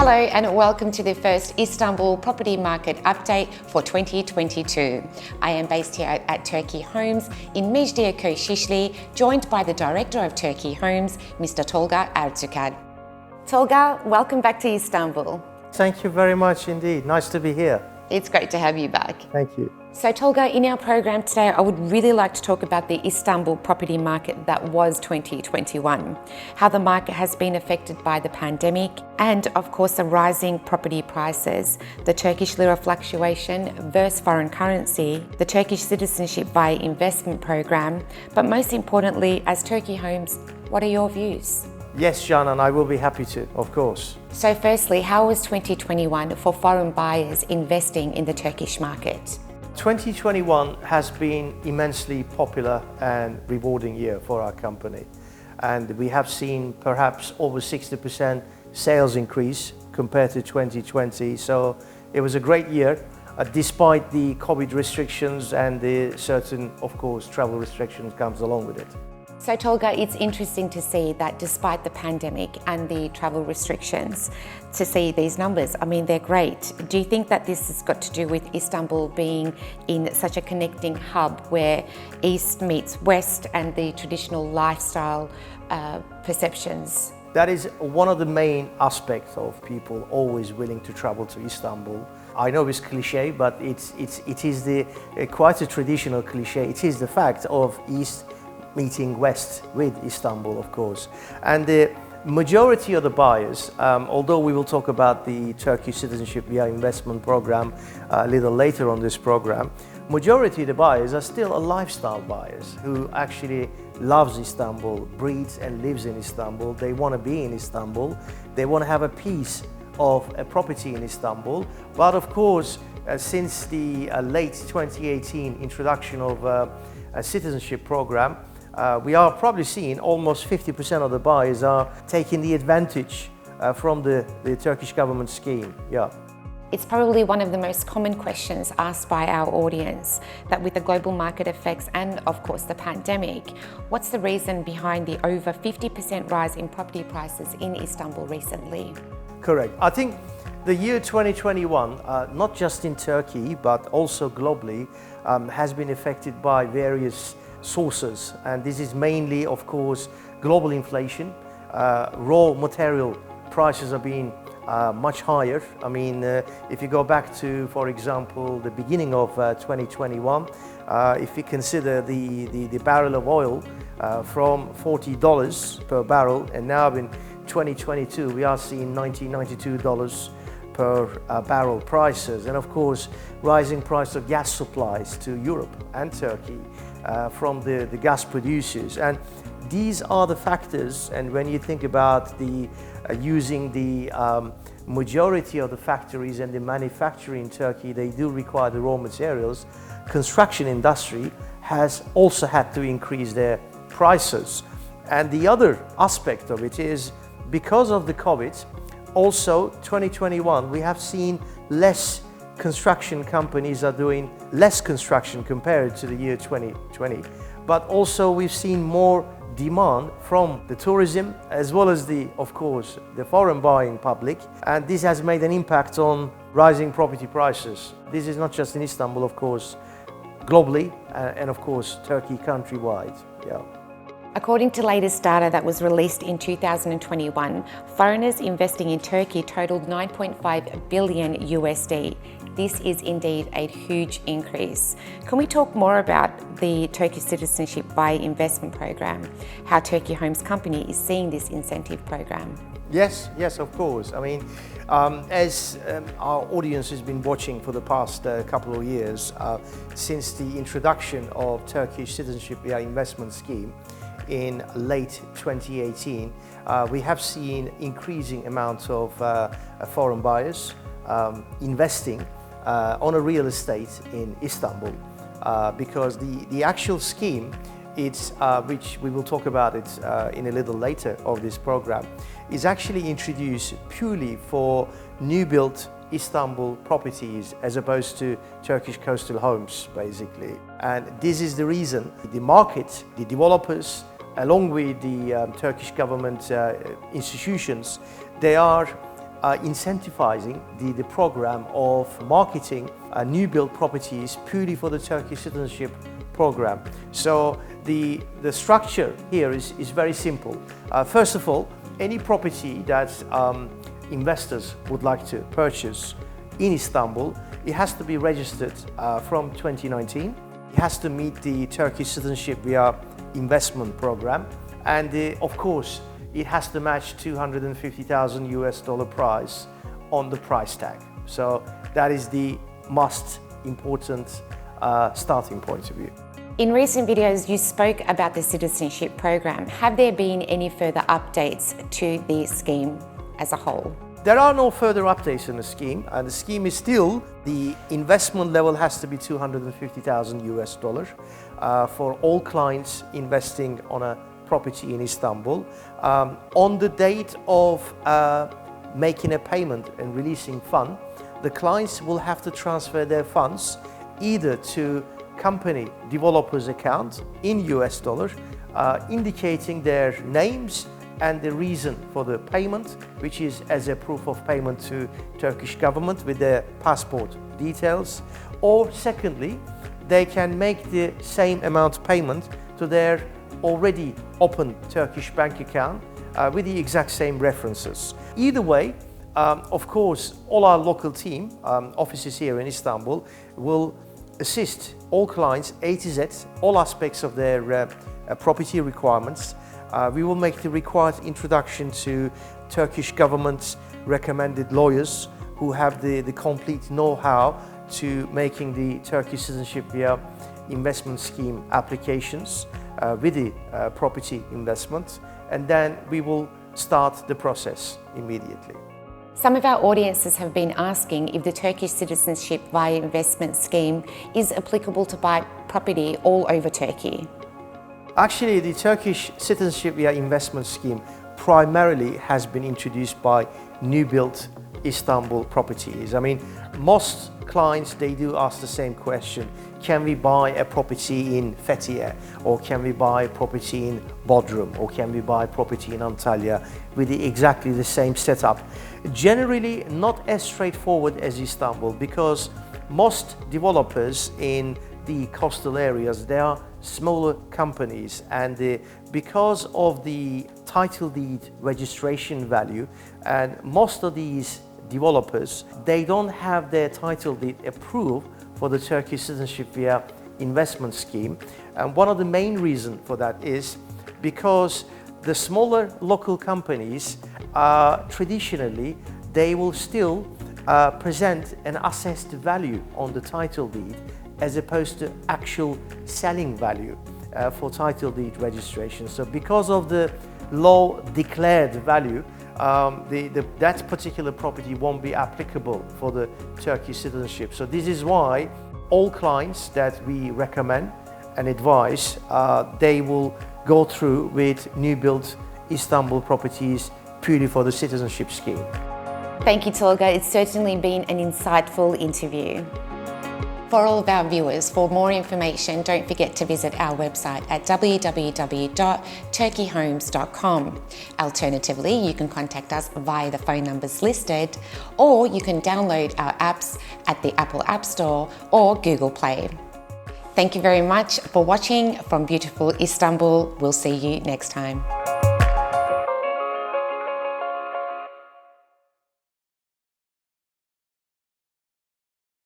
Hello and welcome to the first Istanbul property market update for 2022. I am based here at Turkey Homes in Mecidiyeköy, Şişli, joined by the Director of Turkey Homes, Mr. Tolga Ertukel. Tolga, welcome back to Istanbul. Thank you very much indeed. Nice to be here. It's great to have you back. Thank you. So Tolga, in our program today, I would really like to talk about the Istanbul property market that was 2021, how the market has been affected by the pandemic, and of course the rising property prices, the Turkish lira fluctuation versus foreign currency, the Turkish Citizenship via investment program, but most importantly, as Turkey Homes, what are your views? Yes, John, and I will be happy to, of course. So firstly, how was 2021 for foreign buyers investing in the Turkish market? 2021 has been immensely popular and rewarding year for our company. And we have seen perhaps over 60% sales increase compared to 2020. So it was a great year, despite the COVID restrictions and the certain, of course, travel restrictions comes along with it. So Tolga, it's interesting to see that despite the pandemic and the travel restrictions, to see these numbers, I mean, they're great. Do you think that this has got to do with Istanbul being in such a connecting hub where East meets West and the traditional lifestyle perceptions? That is one of the main aspects of people always willing to travel to Istanbul. I know it's cliche, but it is quite a traditional cliche. It is the fact of East meeting West with Istanbul, of course. And the majority of the buyers, although we will talk about the Turkish Citizenship via investment program a little later on this program, majority of the buyers are still a lifestyle buyers who actually loves Istanbul, breathes and lives in Istanbul. They want to be in Istanbul. They want to have a piece of a property in Istanbul. But of course, since the late 2018 introduction of a citizenship program, we are probably seeing almost 50% of the buyers are taking the advantage from the Turkish government scheme. Yeah. It's probably one of the most common questions asked by our audience, that with the global market effects and of course the pandemic, what's the reason behind the over 50% rise in property prices in Istanbul recently? Correct. I think the year 2021, not just in Turkey but also globally, has been affected by various sources, and this is mainly, of course, global inflation. Raw material prices are being much higher. I mean, if you go back to, for example, the beginning of 2021, if you consider the barrel of oil from $40 per barrel, and now in 2022 we are seeing $92 per barrel prices, and of course rising price of gas supplies to Europe and Turkey from the gas producers. And these are the factors, and when you think about the using the majority of the factories and the manufacturing in Turkey, they do require the raw materials. Construction industry has also had to increase their prices. And the other aspect of it is because of the COVID, also 2021 we have seen less construction companies are doing less construction compared to the year 2020. But also we've seen more demand from the tourism as well as of course, the foreign buying public. And this has made an impact on rising property prices. This is not just in Istanbul, of course, globally, and of course, Turkey countrywide. Yeah. According to latest data that was released in 2021, foreigners investing in Turkey totaled 9.5 billion USD. This is indeed a huge increase. Can we talk more about the Turkish Citizenship via investment program, how Turkey Homes Company is seeing this incentive program? Yes, of course. I mean, as our audience has been watching for the past couple of years, since the introduction of Turkish Citizenship via investment scheme, in late 2018, we have seen increasing amounts of foreign buyers investing on a real estate in Istanbul, because the actual scheme, which we will talk about it in a little later of this program, is actually introduced purely for new built Istanbul properties as opposed to Turkish coastal homes, basically. And this is the reason the market, the developers, along with the Turkish government institutions, they are incentivizing the program of marketing new build properties purely for the Turkish citizenship program. So the structure here is very simple. First of all, any property that investors would like to purchase in Istanbul, it has to be registered from 2019. It has to meet the Turkish citizenship via investment program, and of course it has to match 250,000 US dollar price on the price tag. So that is the most important starting point of view. In recent videos, you spoke about the citizenship program. Have there been any further updates to the scheme as a whole? There are no further updates in the scheme, and the scheme is still, the investment level has to be 250,000 US dollars for all clients investing on a property in Istanbul. On the date of making a payment and releasing fund, the clients will have to transfer their funds either to company developer's account in US dollars, indicating their names and the reason for the payment, which is as a proof of payment to Turkish government with their passport details. Or secondly, they can make the same amount payment to their already open Turkish bank account with the exact same references. Either way, of course, all our local team, offices here in Istanbul, will assist all clients A to Z, all aspects of their property requirements. We will make the required introduction to Turkish government's recommended lawyers who have the complete know-how to making the Turkish citizenship via investment scheme applications with the property investment, and then we will start the process immediately. Some of our audiences have been asking if the Turkish citizenship via investment scheme is applicable to buy property all over Turkey. Actually, the Turkish citizenship via investment scheme primarily has been introduced by new built Istanbul properties. I mean, most clients, they do ask the same question. Can we buy a property in Fethiye? Or can we buy a property in Bodrum? Or can we buy a property in Antalya with exactly the same setup? Generally, not as straightforward as Istanbul, because most developers in the coastal areas, they are smaller companies, and because of the title deed registration value, and most of these developers, they don't have their title deed approved for the Turkish citizenship via investment scheme. And one of the main reasons for that is because the smaller local companies, traditionally, they will still present an assessed value on the title deed as opposed to actual selling value for title deed registration. So because of the low declared value, that particular property won't be applicable for the Turkish citizenship. So this is why all clients that we recommend and advise, they will go through with new built Istanbul properties purely for the citizenship scheme. Thank you, Tolga. It's certainly been an insightful interview. For all of our viewers, for more information, don't forget to visit our website at www.turkeyhomes.com. Alternatively, you can contact us via the phone numbers listed, or you can download our apps at the Apple App Store or Google Play. Thank you very much for watching from beautiful Istanbul. We'll see you next time.